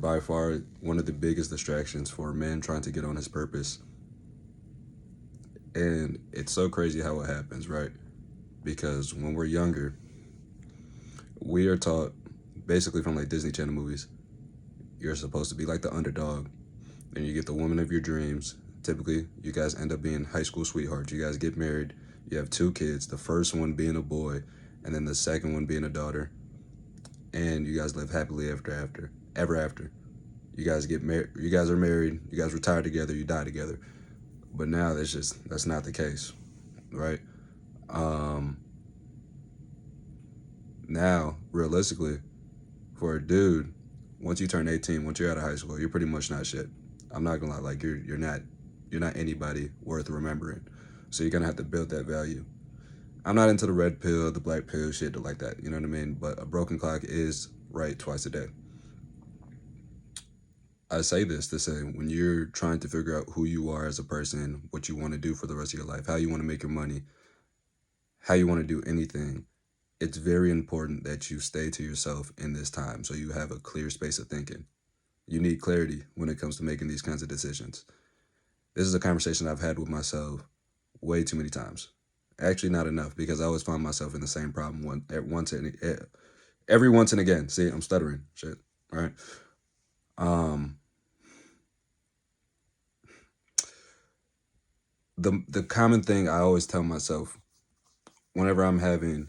by far one of the biggest distractions for a man trying to get on his purpose. And it's so crazy how it happens, right? Because when we're younger, we are taught basically from like Disney Channel movies, you're supposed to be like the underdog, and you get the woman of your dreams. Typically, you guys end up being high school sweethearts. You guys get married. You have two kids, the first one being a boy, and then the second one being a daughter. And you guys live happily ever after. You guys get married. You guys are married. You guys retire together. You die together. But now that's not the case, right? Um, Now, realistically, for a dude, once you turn 18, once you're out of high school, you're pretty much not shit. I'm not gonna lie, like you're not anybody worth remembering. So you're gonna have to build that value. I'm not into the red pill, the black pill, shit like that. You know what I mean? But a broken clock is right twice a day. I say this to say when you're trying to figure out who you are as a person, what you want to do for the rest of your life, how you want to make your money, how you want to do anything, it's very important that you stay to yourself in this time so you have a clear space of thinking. You need clarity when it comes to making these kinds of decisions. This is a conversation I've had with myself way too many times. Actually, not enough because I always find myself in the same problem every once and again. See, I'm stuttering. Shit. All right. Um, the common thing I always tell myself whenever I'm having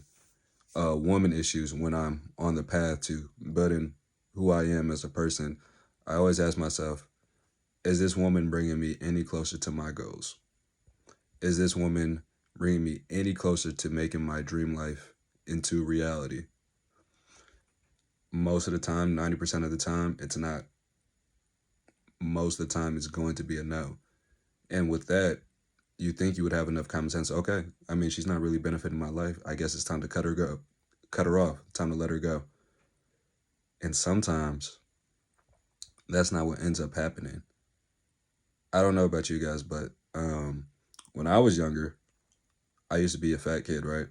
woman issues, when I'm on the path to building who I am as a person, I always ask myself, is this woman bringing me any closer to my goals? Is this woman bringing me any closer to making my dream life into reality? Most of the time, 90% of the time, it's not. Most of the time, it's going to be a no. And with that, you think you would have enough common sense. Okay, I mean, she's not really benefiting my life. I guess it's time to cut her off. Time to let her go. And sometimes that's not what ends up happening. I don't know about you guys, but when I was younger, I used to be a fat kid, right?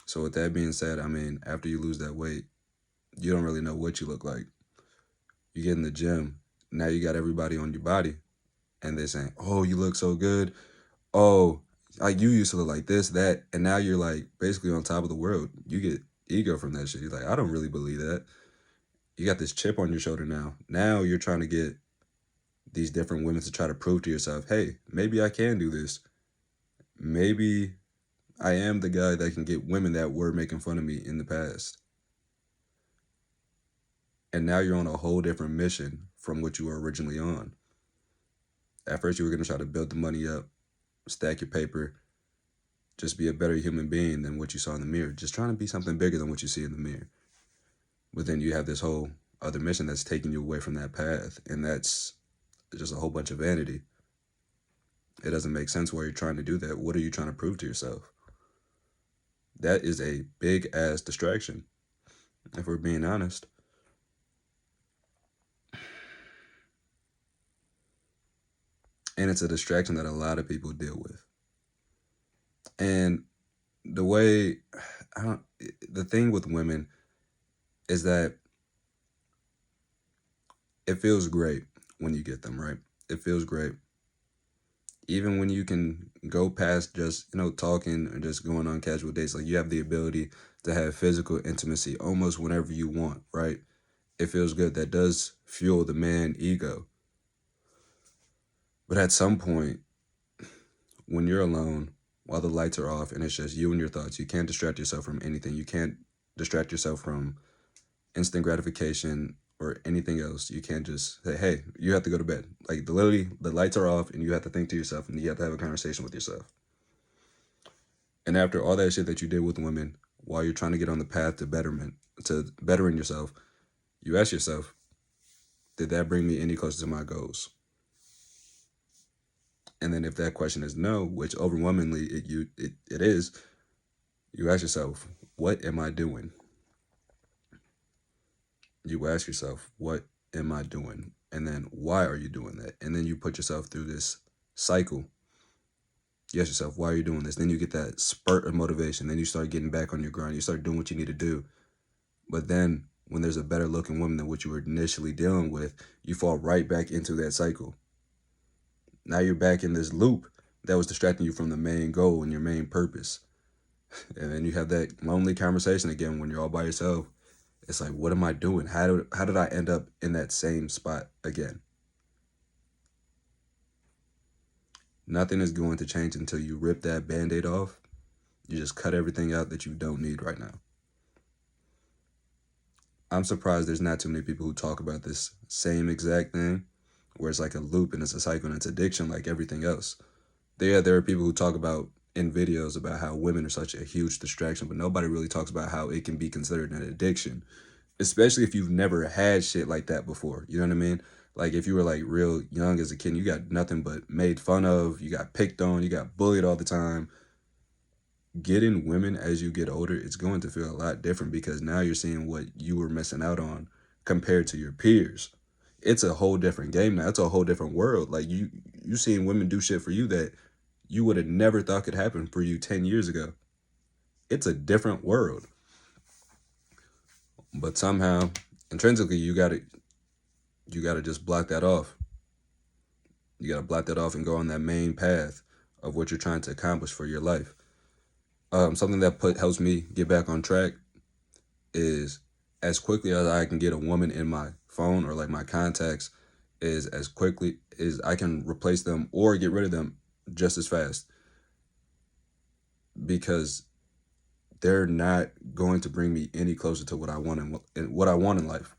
So with that being said, I mean, after you lose that weight, you don't really know what you look like. You get in the gym, now you got everybody on your body, and they're saying, "Oh, you look so good. Oh, like you used to look like this, that," and now you're like basically on top of the world. You get ego from that shit. You're like, I don't really believe that. You got this chip on your shoulder now. Now you're trying to get these different women to try to prove to yourself, hey, maybe I can do this. Maybe I am the guy that can get women that were making fun of me in the past. And now you're on a whole different mission from what you were originally on. At first, you were going to try to build the money up, stack your paper, just be a better human being than what you saw in the mirror, just trying to be something bigger than what you see in the mirror. But then you have this whole other mission that's taking you away from that path, and that's just a whole bunch of vanity. It doesn't make sense why you're trying to do that. What are you trying to prove to yourself? That is a big ass distraction, if we're being honest. And it's a distraction that a lot of people deal with. And the way I don't the thing with women is that it feels great when you get them, right? It feels great. Even when you can go past just, talking or just going on casual dates, like you have the ability to have physical intimacy almost whenever you want, right? It feels good. That does fuel the man ego. But at some point, when you're alone, while the lights are off and it's just you and your thoughts, you can't distract yourself from anything. You can't distract yourself from instant gratification or anything else. You can't just say, hey, you have to go to bed. Like literally the lights are off and you have to think to yourself and you have to have a conversation with yourself. And after all that shit that you did with women while you're trying to get on the path to betterment, to bettering yourself, you ask yourself, did that bring me any closer to my goals? And then if that question is no, which overwhelmingly it is, you ask yourself, what am I doing? You ask yourself, what am I doing? And then why are you doing that? And then you put yourself through this cycle. You ask yourself, why are you doing this? Then you get that spurt of motivation. Then you start getting back on your grind. You start doing what you need to do. But then when there's a better looking woman than what you were initially dealing with, you fall right back into that cycle. Now you're back in this loop that was distracting you from the main goal and your main purpose. And then you have that lonely conversation again when you're all by yourself. It's like, what am I doing? How did I end up in that same spot again? Nothing is going to change until you rip that band-aid off. You just cut everything out that you don't need right now. I'm surprised there's not too many people who talk about this same exact thing, where it's like a loop and it's a cycle and it's addiction like everything else. There are people who talk about in videos about how women are such a huge distraction, but nobody really talks about how it can be considered an addiction, especially if you've never had shit like that before. You know what I mean? Like if you were like real young as a kid, you got nothing but made fun of, you got picked on, you got bullied all the time. Getting women as you get older, it's going to feel a lot different because now you're seeing what you were missing out on compared to your peers. It's a whole different game now. It's a whole different world. Like you seeing women do shit for you that you would have never thought could happen for you 10 years ago. It's a different world. But somehow, intrinsically, you gotta just block that off. You gotta block that off and go on that main path of what you're trying to accomplish for your life. Something that helps me get back on track is as quickly as I can get a woman in my phone or like my contacts is as quickly as I can replace them or get rid of them just as fast, because they're not going to bring me any closer to what I want and what I want in life.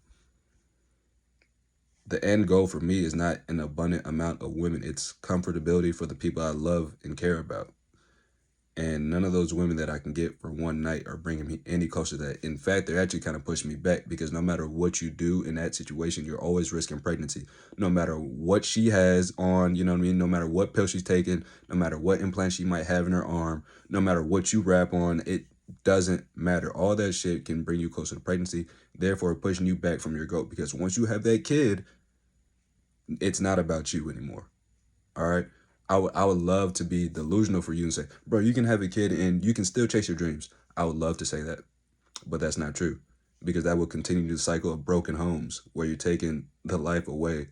The end goal for me is not an abundant amount of women. It's comfortability for the people I love and care about. And none of those women that I can get for one night are bringing me any closer to that. In fact, they're actually kind of pushing me back because no matter what you do in that situation, you're always risking pregnancy. No matter what she has on, you know what I mean? No matter what pill she's taking, no matter what implant she might have in her arm, no matter what you wrap on, it doesn't matter. All that shit can bring you closer to pregnancy, therefore pushing you back from your goal. Because once you have that kid, it's not about you anymore. All right. I would love to be delusional for you and say, bro, you can have a kid and you can still chase your dreams. I would love to say that, but that's not true, because that will continue the cycle of broken homes where you're taking the life away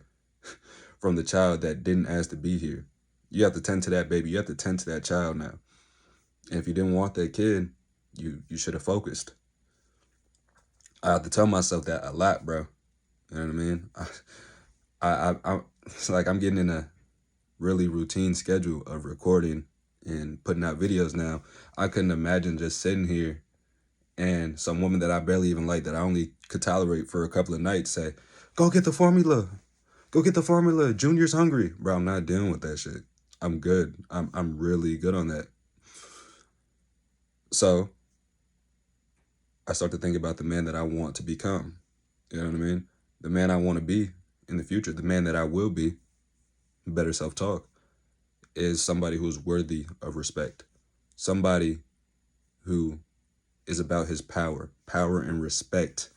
from the child that didn't ask to be here. You have to tend to that baby. You have to tend to that child now. And if you didn't want that kid, you should have focused. I have to tell myself that a lot, bro. You know what I mean? I it's like I'm getting in a really routine schedule of recording and putting out videos now. I couldn't imagine just sitting here and some woman that I barely even like, that I only could tolerate for a couple of nights, say, go get the formula. Go get the formula. Junior's hungry. Bro, I'm not dealing with that shit. I'm good. I'm really good on that. So I start to think about the man that I want to become. You know what I mean? The man I want to be in the future, the man that I will be, better self-talk, is somebody who's worthy of respect. Somebody who is about his power and respect,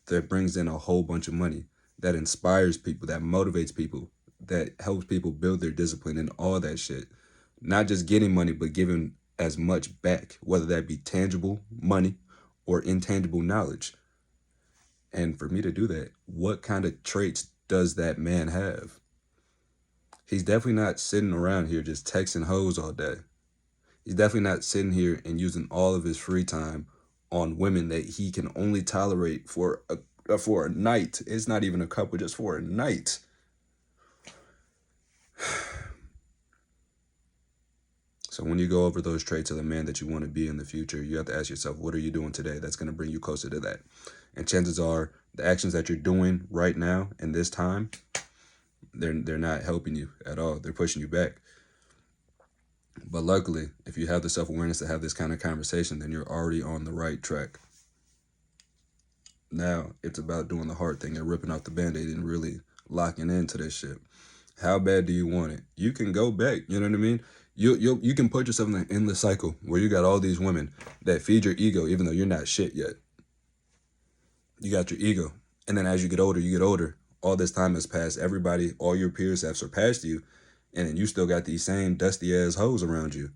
that brings in a whole bunch of money, that inspires people, that motivates people, that helps people build their discipline and all that shit. Not just getting money, but giving as much back, whether that be tangible money or intangible knowledge. And for me to do that, what kind of traits does that man have? He's definitely not sitting around here just texting hoes all day. He's definitely not sitting here and using all of his free time on women that he can only tolerate for a night. It's not even a couple, just for a night. So when you go over those traits of the man that you want to be in the future, you have to ask yourself, what are you doing today that's going to bring you closer to that? And chances are the actions that you're doing right now in this time, they're not helping you at all. They're pushing you back. But luckily, if you have the self-awareness to have this kind of conversation, then you're already on the right track. Now it's about doing the hard thing and ripping off the band-aid and really locking into this shit. How bad do you want it? You can go back. You know what I mean? You can put yourself in an endless cycle where you got all these women that feed your ego, even though you're not shit yet. You got your ego. And then as you get older. All this time has passed. Everybody, all your peers have surpassed you. And then you still got these same dusty ass hoes around you.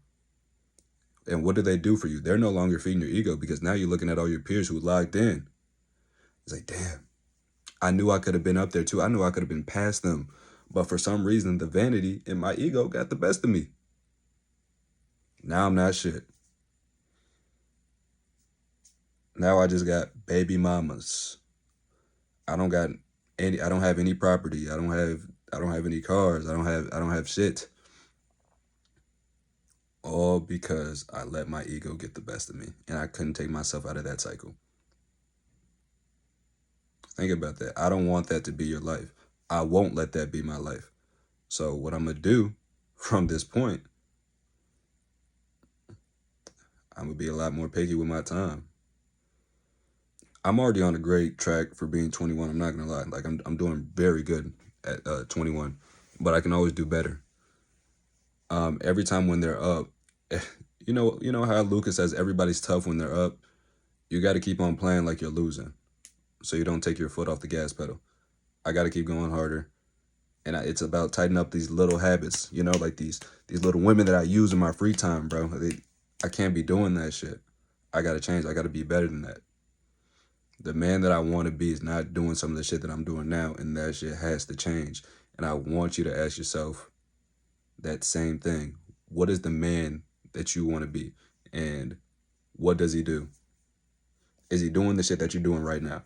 And what do they do for you? They're no longer feeding your ego, because now you're looking at all your peers who locked in. It's like, damn, I knew I could have been up there too. I knew I could have been past them. But for some reason, the vanity and my ego got the best of me. Now I'm not shit. Now I just got baby mamas. I don't got I don't have any property. I don't have any cars. I don't have shit. All because I let my ego get the best of me and I couldn't take myself out of that cycle. Think about that. I don't want that to be your life. I won't let that be my life. So what I'm gonna do from this point, I'm gonna be a lot more picky with my time. I'm already on a great track for being 21. I'm not gonna lie. Like I'm doing very good at 21, but I can always do better. Every time when they're up, you know how Lucas says everybody's tough when they're up. You got to keep on playing like you're losing, so you don't take your foot off the gas pedal. I got to keep going harder, and it's about tightening up these little habits. You know, like these little women that I use in my free time, bro. I can't be doing that shit. I got to change. I got to be better than that. The man that I want to be is not doing some of the shit that I'm doing now, and that shit has to change. And I want you to ask yourself that same thing. What is the man that you want to be? And what does he do? Is he doing the shit that you're doing right now?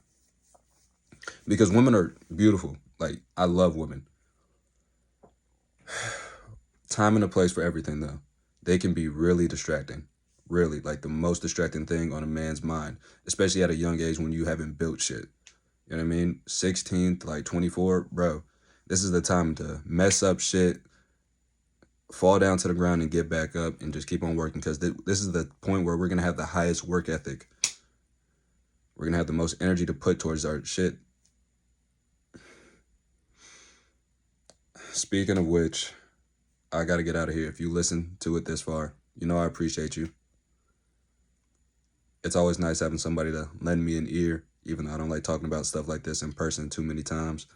Because women are beautiful. Like, I love women. Time and a place for everything, though. They can be really distracting. Really, like the most distracting thing on a man's mind, especially at a young age when you haven't built shit. You know what I mean? 16 to like 24, bro. This is the time to mess up shit, fall down to the ground and get back up and just keep on working because this is the point where we're going to have the highest work ethic. We're going to have the most energy to put towards our shit. Speaking of which, I got to get out of here. If you listen to it this far, you know I appreciate you. It's always nice having somebody to lend me an ear, even though I don't like talking about stuff like this in person too many times.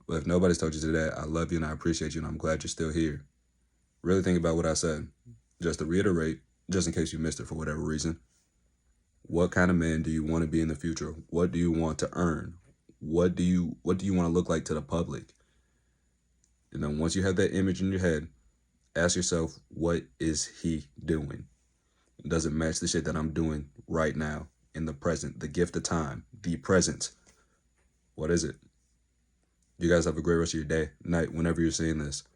But if nobody's told you today, I love you and I appreciate you and I'm glad you're still here. Really think about what I said. Just to reiterate, just in case you missed it for whatever reason. What kind of man do you want to be in the future? What do you want to earn? What do you want to look like to the public? And then once you have that image in your head, ask yourself, what is he doing? Does it match the shit that I'm doing right now in the present, the gift of time, the present? What is it? You guys have a great rest of your day, night, whenever you're seeing this.